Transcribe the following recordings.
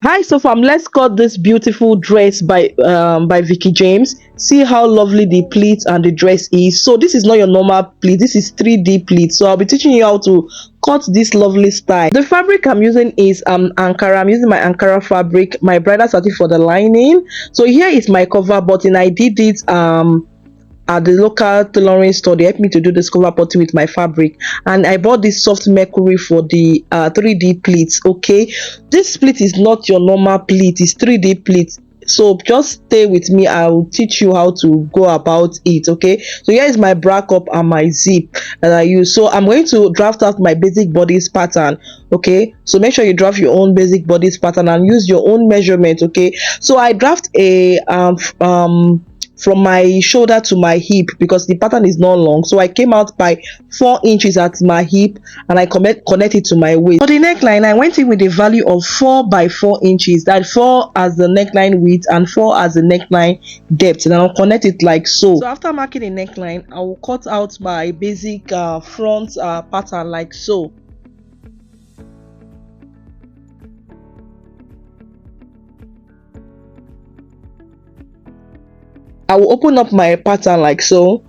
Hi, so fam, let's cut this beautiful dress by Veekee James. See how lovely the pleat and the dress is. So this is not your normal pleat, this is 3D pleat. So I'll be teaching you how to cut this lovely style. The fabric I'm using is Ankara. I'm using my Ankara fabric, my bridal satin for the lining. So here is my cover button. I did it at the local tailoring store. They helped me to do this cover button with my fabric, and I bought this soft Mercury for the 3D pleats. Okay, this pleat is not your normal pleat, it's 3D pleat. So just stay with me, I'll teach you how to go about it. Okay, so here is my bra cup and my zip that I use. So I'm going to draft out my basic bodice pattern. Okay, so make sure you draft your own basic bodice pattern and use your own measurement. Okay, so I draft a from my shoulder to my hip because the pattern is not long, so I came out by 4 inches at my hip and I connect it to my waist. For the neckline, I went in with a value of 4 by 4 inches, that 4 as the neckline width and 4 as the neckline depth, and I'll connect it like so. So after marking the neckline, I will cut out my basic front pattern like so. I will open up my pattern like so.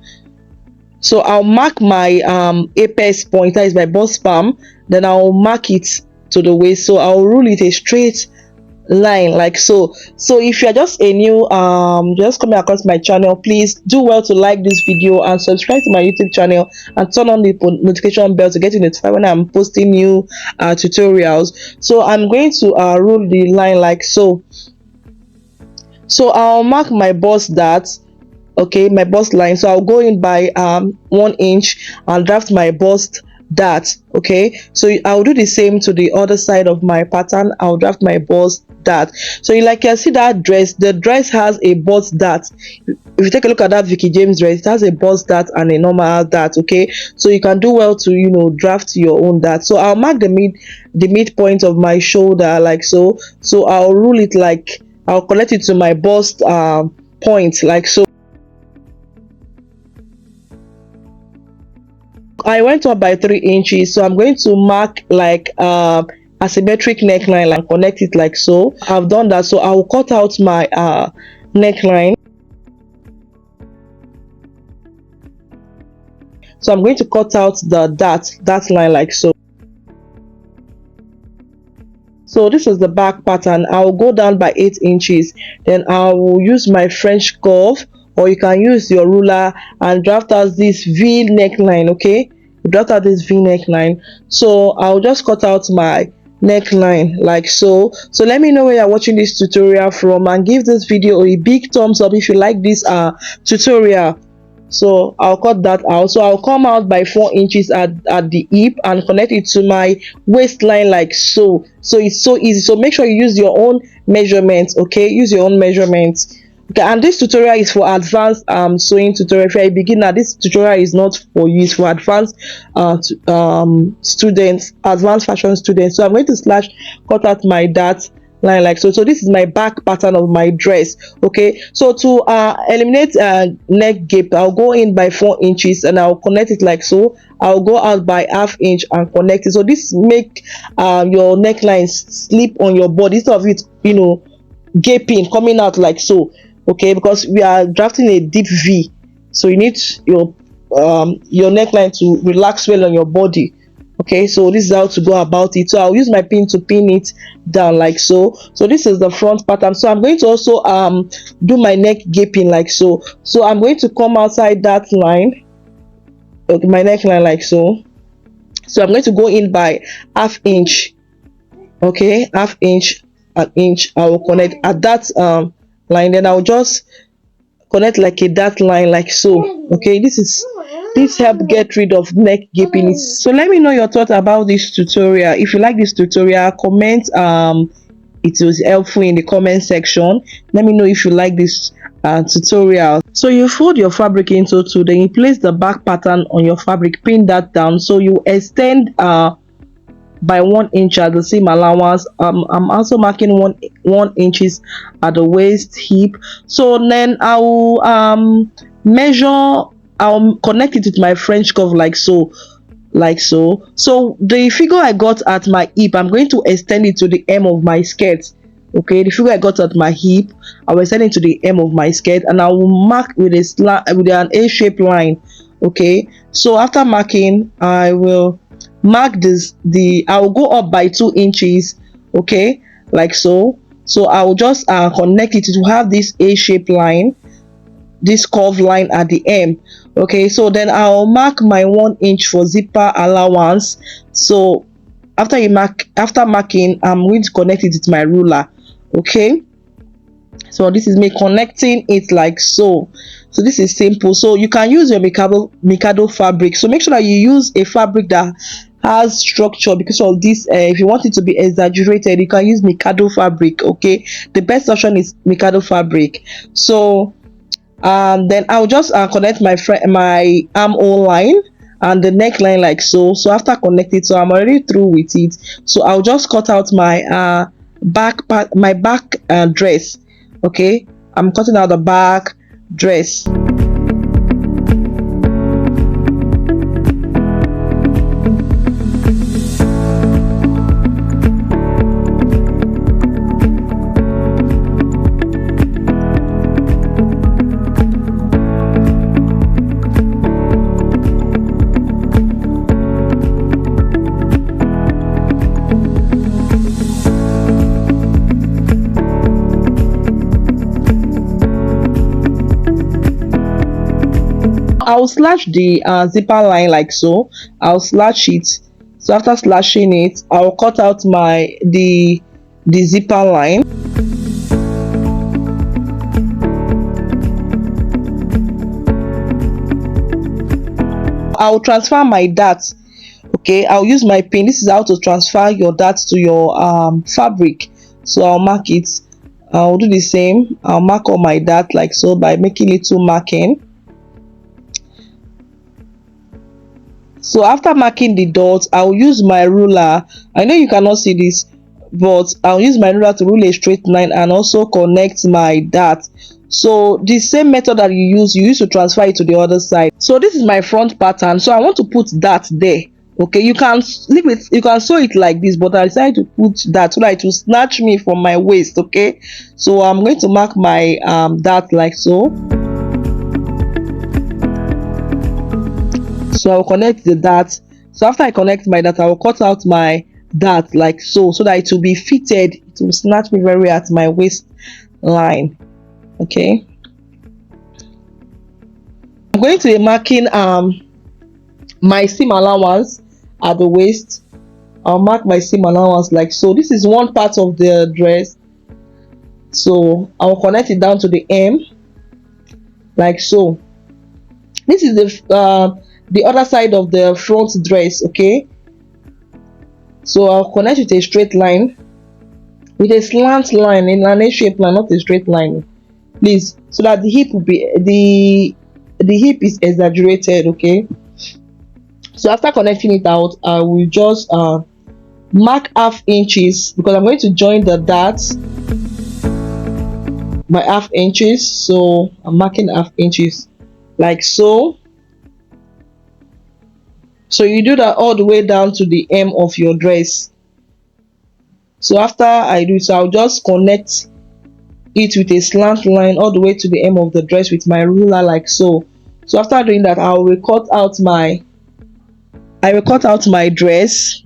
So I'll mark my apex point, that is my bust palm, then I'll mark it to the waist. So I'll rule it a straight line like so. So if you're just a new just coming across my channel, please do well to like this video and subscribe to my YouTube channel and turn on the notification bell to get you notified when I'm posting new tutorials. So I'm going to rule the line like so. So I'll mark my bust dart, okay, my bust line. So I'll go in by 1 inch and draft my bust dart. Okay, so I'll do the same to the other side of my pattern. I'll draft my bust dart. So you can see that dress, the dress has a bust dart. If you take a look at that Veekee James dress, it has a bust dart and a normal dart. Okay, so you can do well to draft your own dart. So I'll mark the midpoint of my shoulder like so. So I'll rule it like I'll connect it to my bust point like so. I went up by 3 inches, so I'm going to mark like asymmetric neckline and connect it like so. I've done that, so I will cut out my neckline. So I'm going to cut out that line like so. So this is the back pattern. I'll go down by 8 inches, then I will use my French curve, or you can use your ruler and draft out this V neckline. Okay, draft out this V neckline. So I'll just cut out my neckline like so. So let me know where you're watching this tutorial from, and give this video a big thumbs up if you like this tutorial. So I'll cut that out. So I'll come out by 4 inches at the hip and connect it to my waistline like so. So it's so easy. So make sure you use your own measurements. Okay, use your own measurements. Okay, and this tutorial is for advanced sewing tutorial. If you're a beginner, this tutorial is not for you, it's for advanced students, advanced fashion students. So I'm going to cut out my dart line like so. So this is my back pattern of my dress. Okay, so to eliminate neck gape, I'll go in by 4 inches and I'll connect it like so. I'll go out by ½ inch and connect it. So this make your neckline slip on your body instead of it gaping, coming out like so. Okay, because we are drafting a deep V, so you need your neckline to relax well on your body. Okay, so this is how to go about it. So I'll use my pin to pin it down like so. So this is the front pattern. So I'm going to also do my neck gaping like so. So I'm going to come outside that line, okay, my neckline like so. So I'm going to go in by ½ inch. Okay, ½ inch, an inch. I will connect at that line, then I'll just connect like a dart line like so. Okay, this help get rid of neck gaping. So let me know your thoughts about this tutorial. If you like this tutorial, comment it was helpful in the comment section. Let me know if you like this tutorial. So you fold your fabric into two, then you place the back pattern on your fabric, pin that down. So you extend by 1 inch at the seam allowance. I'm also marking 1 inches at the waist hip. So then I will measure, I'll connect it with my French curve like so. So the figure I got at my hip, I'm going to extend it to the hem of my skirt. Okay, the figure I got at my hip, I will extend it to the hem of my skirt, and I will mark with a slant with an A-shaped line. Okay, so after marking, I will mark this. I will go up by 2 inches. Okay, like so. So I will just connect it to have this A-shaped line, this curved line at the hem. Okay, so then I'll mark my 1 inch for zipper allowance. So after marking, I'm going to connect it with my ruler. Okay, so this is me connecting it like so. So this is simple. So you can use your Mikado fabric. So make sure that you use a fabric that has structure, because of this. If you want it to be exaggerated, you can use Mikado fabric. Okay, the best option is Mikado fabric. So then I'll just connect my armhole line and the neckline like so. So after connecting, so I'm already through with it. So I'll just cut out my back dress. Okay, I'm cutting out the back dress. I'll slash the zipper line like so. I'll slash it. So after slashing it, I'll cut out the zipper line. I'll transfer my dart. Okay, I'll use my pin. This is how to transfer your dart to your fabric. So I'll mark it. I'll do the same. I'll mark all my dart like so by making little marking. So after marking the dots, I'll use my ruler. I know you cannot see this, but I'll use my ruler to rule a straight line and also connect my dart. So the same method that you use to transfer it to the other side. So this is my front pattern. So I want to put that there. Okay, you can leave it, you can sew it like this, but I decided to put that so that it will snatch me from my waist. Okay, so I'm going to mark my dart like so. So I'll connect the dart. So after I connect my dart, I will cut out my dart like so, so that it will be fitted. It will snatch me very at my waist line. Okay, I'm going to be marking my seam allowance at the waist. I'll mark my seam allowance like so. This is one part of the dress, so I'll connect it down to the hem like so. This is the other side of the front dress. Okay, so I'll connect with a straight line, with a slant line, in an A-shaped line, not a straight line, please, so that the hip will be the hip is exaggerated. Okay, so after connecting it out, I will just mark half inches, because I'm going to join the darts by half inches. So I'm marking half inches like so. So you do that all the way down to the hem of your dress. So after I do so, I'll just connect it with a slant line all the way to the hem of the dress with my ruler like so. So after doing that, I will cut out my dress.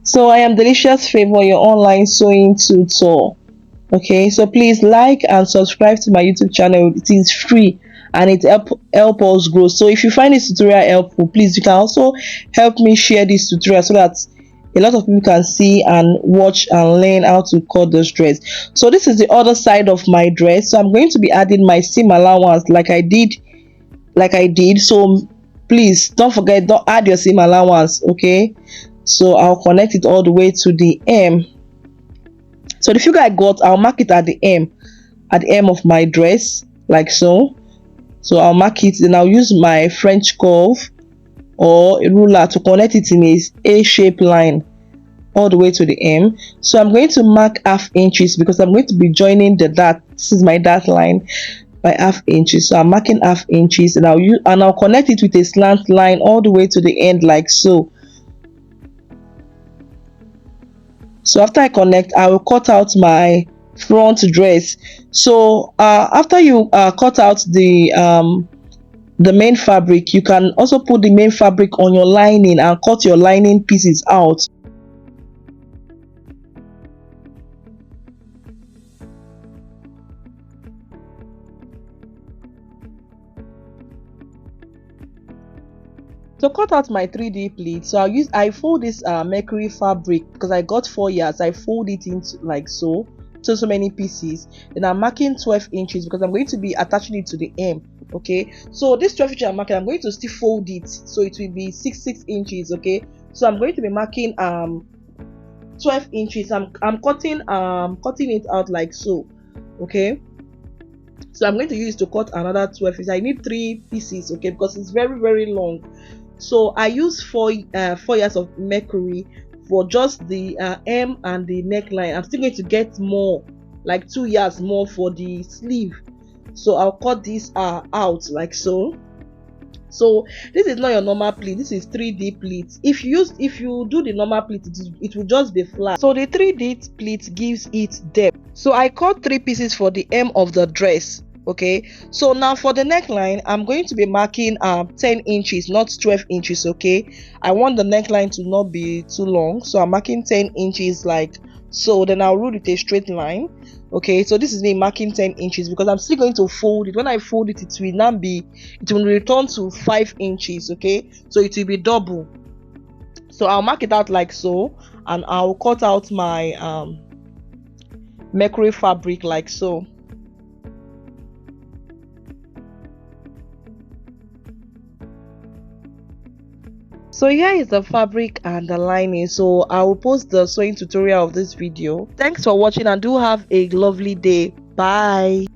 So I am Delicious Favor, your online sewing tutor. Okay, so please like and subscribe to my YouTube channel. It is free and it help us grow. So if you find this tutorial helpful, please, you can also help me share this tutorial so that a lot of people can see and watch and learn how to cut this dress. So this is the other side of my dress. So I'm going to be adding my seam allowance like I did. So please don't forget, don't add your seam allowance. Okay, so I'll connect it all the way to the hem. So the figure I got, I'll mark it at the hem of my dress like so. So I'll mark it, then I'll use my French curve or a ruler to connect it in a A-shaped line all the way to the M. So I'm going to mark half inches because I'm going to be joining the dart. This is my dart line by half inches, so I'm marking half inches, and I'll connect it with a slant line all the way to the end like so. So after I connect, I will cut out my front dress. So after you cut out the main fabric, you can also put the main fabric on your lining and cut your lining pieces out. To cut out my 3D pleat, so I fold this Mercury fabric because I got 4 yards. I fold it into like so many pieces. Then I'm marking 12 inches because I'm going to be attaching it to the M. Okay, so this 12 inches I'm marking, I'm going to still fold it so it will be 6 inches. Okay, so I'm going to be marking 12 inches. I'm cutting it out like so. Okay, so I'm going to use to cut another 12 inches. I need 3 pieces, okay, because it's very long. So I use 4 yards of Mercury for just the M and the neckline. I'm still going to get more, like 2 yards more for the sleeve. So I'll cut this out like so. So this is not your normal pleat, this is 3D pleat. If you do the normal pleat, it will just be flat. So the 3D pleat gives it depth. So I cut 3 pieces for the M of the dress. Okay, so now for the neckline, I'm going to be marking 10 inches, not 12 inches. Okay, I want the neckline to not be too long, so I'm marking 10 inches like so. Then I'll rule with a straight line. Okay, so this is me marking 10 inches because I'm still going to fold it. When I fold it, it will return to 5 inches. Okay, so it will be double. So I'll mark it out like so, and I'll cut out my Mercury fabric like so. So here is the fabric and the lining. So I will post the sewing tutorial of this video. Thanks for watching and do have a lovely day. Bye.